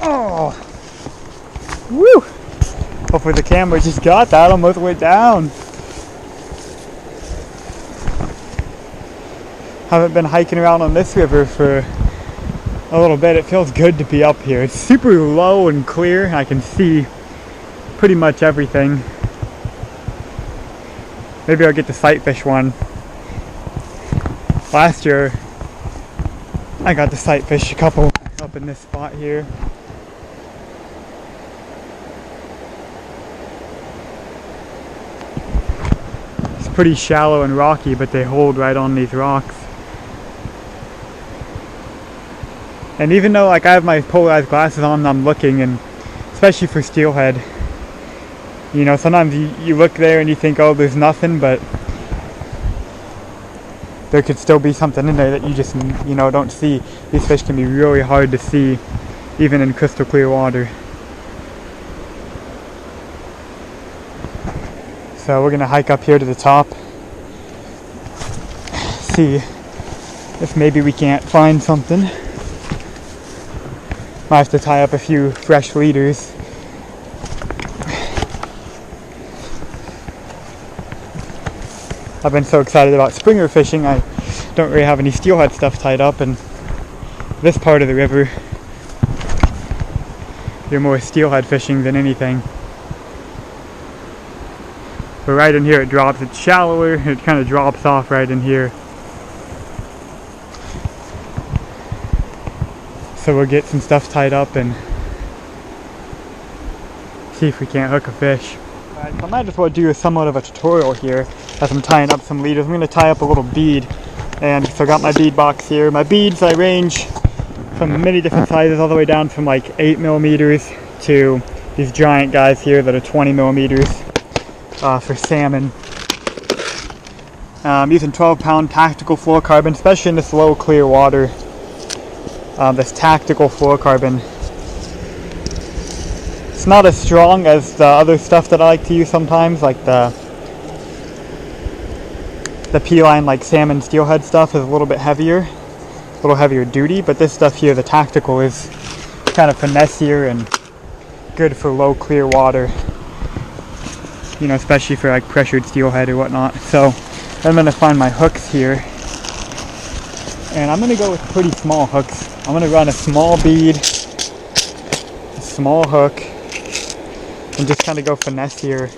Oh, woo! Hopefully the camera just got that almost way down. Haven't been hiking around on this river for a little bit. It feels good to be up here. It's super low and clear. I can see pretty much everything. Maybe I'll get the sight fish one. Last year I got the sight fish a couple up in this spot here. It's pretty shallow and rocky, but they hold right on these rocks. And even though like I have my polarized glasses on and I'm looking, and especially for steelhead, you know, sometimes you look there and you think, oh, there's nothing, but there could still be something in there that you just, you know, don't see. These fish can be really hard to see, even in crystal clear water. So we're gonna hike up here to the top, see if maybe we can't find something. Might have to tie up a few fresh leaders. I've been so excited about springer fishing, I don't really have any steelhead stuff tied up, and this part of the river, you're more steelhead fishing than anything. But right in here it drops, it's shallower, it kind of drops off right in here. So we'll get some stuff tied up and see if we can't hook a fish. Alright, so I might as well do somewhat of a tutorial here as I'm tying up some leaders. I'm going to tie up a little bead, and so I got my bead box here. My beads, I range from many different sizes, all the way down from like 8 millimeters to these giant guys here that are 20 millimeters for salmon. I'm using 12-pound tactical fluorocarbon, especially in this low clear water. This tactical fluorocarbon, it's not as strong as the other stuff that I like to use sometimes, like the P-line, like salmon steelhead stuff is a little bit heavier, a little heavier duty, but this stuff here, the tactical, is kind of finessier and good for low clear water, you know, especially for like pressured steelhead or whatnot. So I'm going to find my hooks here, and I'm going to go with pretty small hooks. I'm going to run a small bead, a small hook, and just kind of go finesse here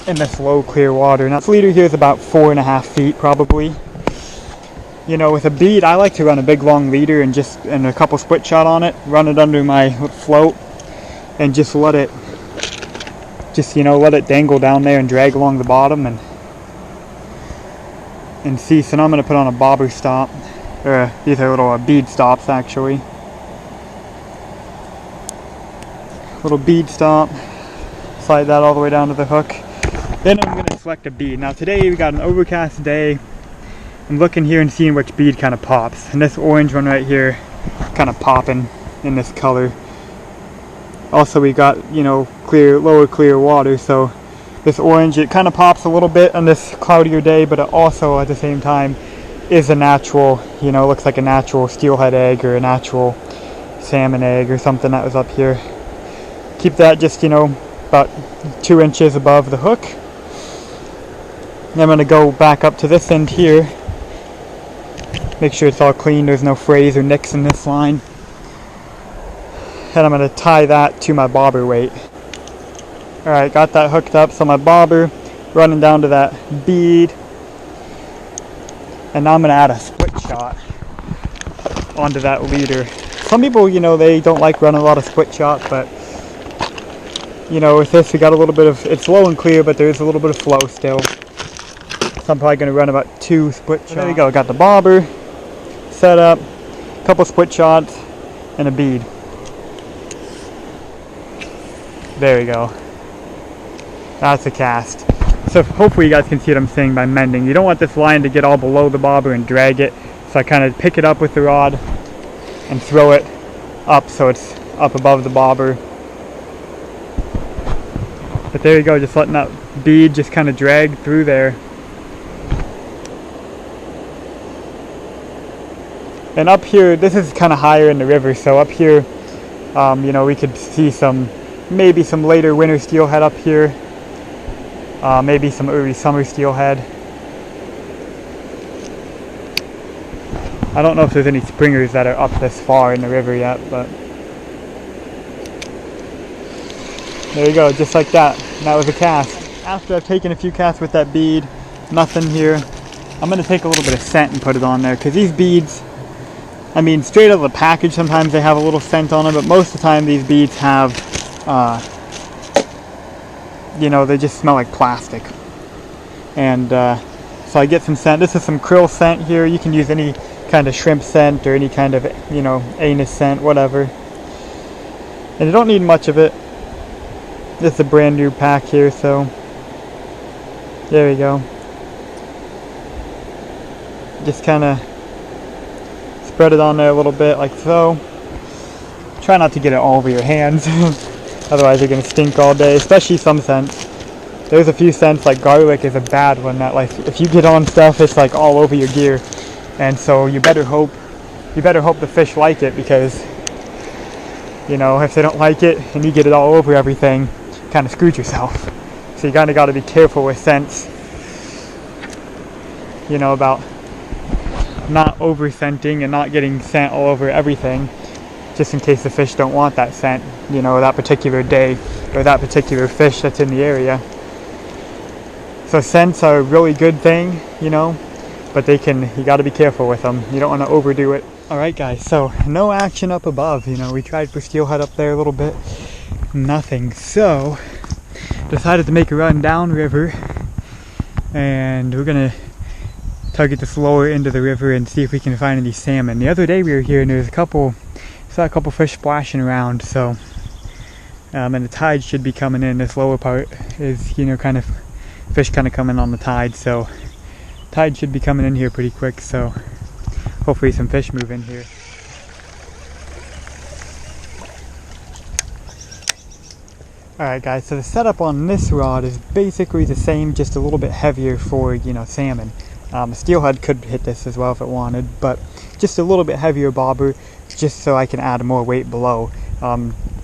in this low clear water. Now this leader here is about 4.5 feet probably. You know, with a bead I like to run a big long leader and a couple split shot on it, run it under my float, and just let it dangle down there and drag along the bottom and see. So now I'm going to put on a bobber stop. These are little bead stops actually. Little bead stop. Slide that all the way down to the hook. Then I'm going to select a bead. Now today we got an overcast day. I'm looking here and seeing which bead kind of pops. And this orange one right here, kind of popping in this color. Also we got, you know, lower clear water, so this orange, it kind of pops a little bit on this cloudier day, but it also at the same time is a natural, you know, looks like a natural steelhead egg or a natural salmon egg or something that was up here. Keep that just, you know, about 2 inches above the hook. And I'm going to go back up to this end here. Make sure it's all clean, there's no frays or nicks in this line. And I'm going to tie that to my bobber weight. Alright, got that hooked up, so my bobber running down to that bead. And now I'm going to add a split shot onto that leader. Some people, you know, they don't like running a lot of split shot, but you know, with this we got a little bit of, it's low and clear, but there is a little bit of flow still. So I'm probably going to run about 2 split shots. There we go, got the bobber set up, a couple split shots, and a bead. There we go. That's a cast. So hopefully you guys can see what I'm saying by mending. You don't want this line to get all below the bobber and drag it. So I kind of pick it up with the rod and throw it up so it's up above the bobber. But there you go, just letting that bead just kind of drag through there. And up here, this is kind of higher in the river, so up here You know, we could see maybe some later winter steelhead up here. Maybe some early summer steelhead. I don't know if there's any springers that are up this far in the river yet, but there you go, just like that. And that was a cast. After I've taken a few casts with that bead, nothing here, I'm going to take a little bit of scent and put it on there, because these beads, I mean, straight out of the package, sometimes they have a little scent on them, but most of the time these beads have, you know, they just smell like plastic. And so I get some scent. This is some krill scent here. You can use any kind of shrimp scent or any kind of, you know, anus scent, whatever. And you don't need much of it. This is a brand new pack here, so there we go. Just kind of spread it on there a little bit like so. Try not to get it all over your hands. Otherwise you're going to stink all day, especially some scents. There's a few scents, like garlic is a bad one, that like if you get on stuff, it's like all over your gear. And so you better hope the fish like it, because, you know, if they don't like it and you get it all over everything, you kind of screwed yourself. So you kind of got to be careful with scents, you know, about not over scenting and not getting scent all over everything, just in case the fish don't want that scent, you know, that particular day or that particular fish that's in the area. So scents are a really good thing, you know, but you got to be careful with them. You don't want to overdo it. Alright guys, so no action up above. You know, we tried for steelhead up there a little bit, nothing. So decided to make a run downriver, and we're gonna target this lower end of the river and see if we can find any salmon. The other day we were here and there was saw a couple fish splashing around, so and the tide should be coming in. This lower part is, you know, kind of fish kind of coming on the tide, so tide should be coming in here pretty quick, so hopefully some fish move in here. Alright guys, so the setup on this rod is basically the same, just a little bit heavier for, you know, salmon. The steelhead could hit this as well if it wanted, but just a little bit heavier bobber, just so I can add more weight below,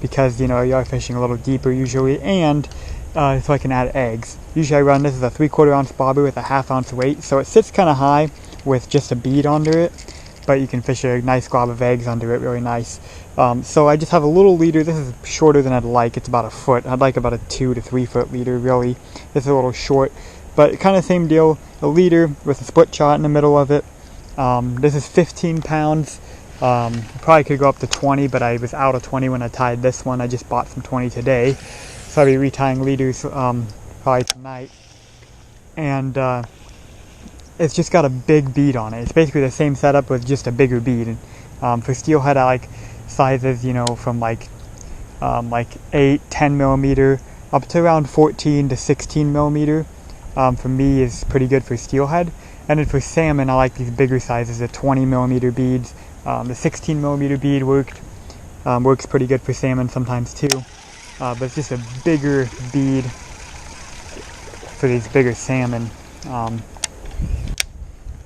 because, you know, you are fishing a little deeper usually, and so I can add eggs. Usually I run this as a 3/4 ounce bobber with a 1/2 ounce weight, so it sits kind of high with just a bead under it, but you can fish a nice glob of eggs under it, really nice. So I just have a little leader. This is shorter than I'd like. It's about a foot. I'd like about a 2 to 3 foot leader, really. This is a little short, but kind of same deal. A leader with a split shot in the middle of it. This is 15 pounds. Probably could go up to 20, but I was out of 20 when I tied this one. I just bought some 20 today, so I'll be retying leaders probably tonight. And it's just got a big bead on it. It's basically the same setup with just a bigger bead. For steelhead, I like sizes, you know, from like 8, 10 millimeter up to around 14 to 16 millimeter. For me is pretty good for steelhead. And then for salmon, I like these bigger sizes, the 20 millimeter beads. The 16 millimeter bead works pretty good for salmon sometimes too. But it's just a bigger bead for these bigger salmon,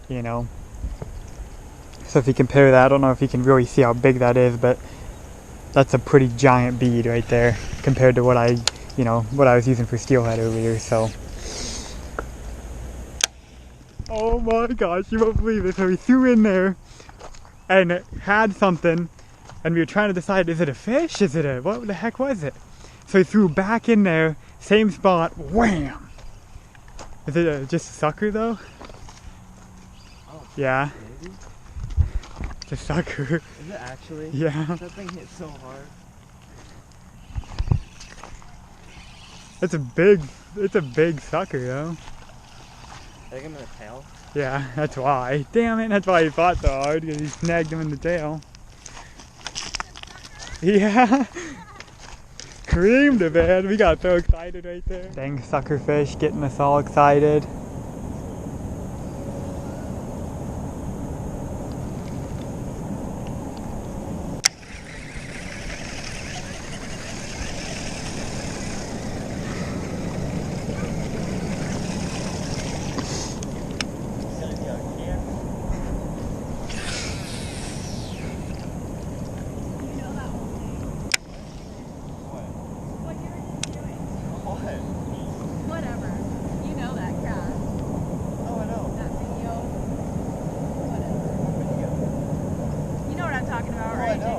you know. So if you compare that, I don't know if you can really see how big that is, but that's a pretty giant bead right there compared to what I was using for steelhead earlier. So, oh my gosh, you won't believe it. So we threw in there and it had something, and we were trying to decide, is it a fish? What the heck was it? So we threw back in there, same spot, wham! Is it just a sucker though? Oh, yeah. Maybe? It's a sucker. Is it actually? Yeah. That thing hit so hard. It's a big sucker though. Did I get him in the tail? Yeah, that's why. Damn it, that's why he fought so hard, because he snagged him in the tail. Yeah. Creamed it, man. We got so excited right there. Dang suckerfish getting us all excited.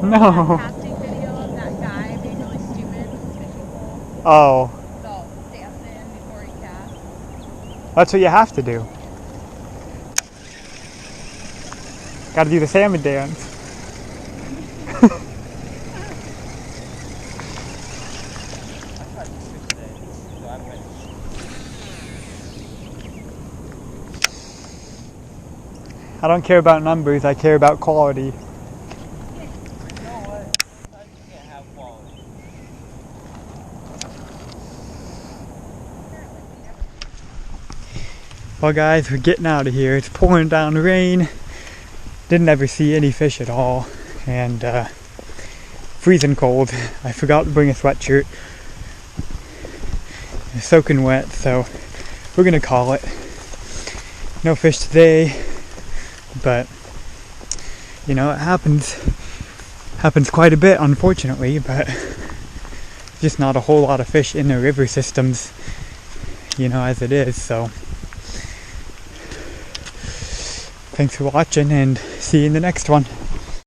No. That casting video of that guy being really stupid with his fishing pole. Oh, So dancing before he casts. that's what you have to do. Gotta do the salmon dance. I tried to fish today, so I'm ready. I don't care about numbers, I care about quality. But you know what? Sometimes you can't have quality. Well guys, we're getting out of here. It's pouring down rain. Didn't ever see any fish at all. And freezing cold. I forgot to bring a sweatshirt. It's soaking wet, so we're gonna call it. No fish today, but you know, it happens quite a bit, unfortunately, but just not a whole lot of fish in the river systems, you know, as it is. So thanks for watching, and see you in the next one.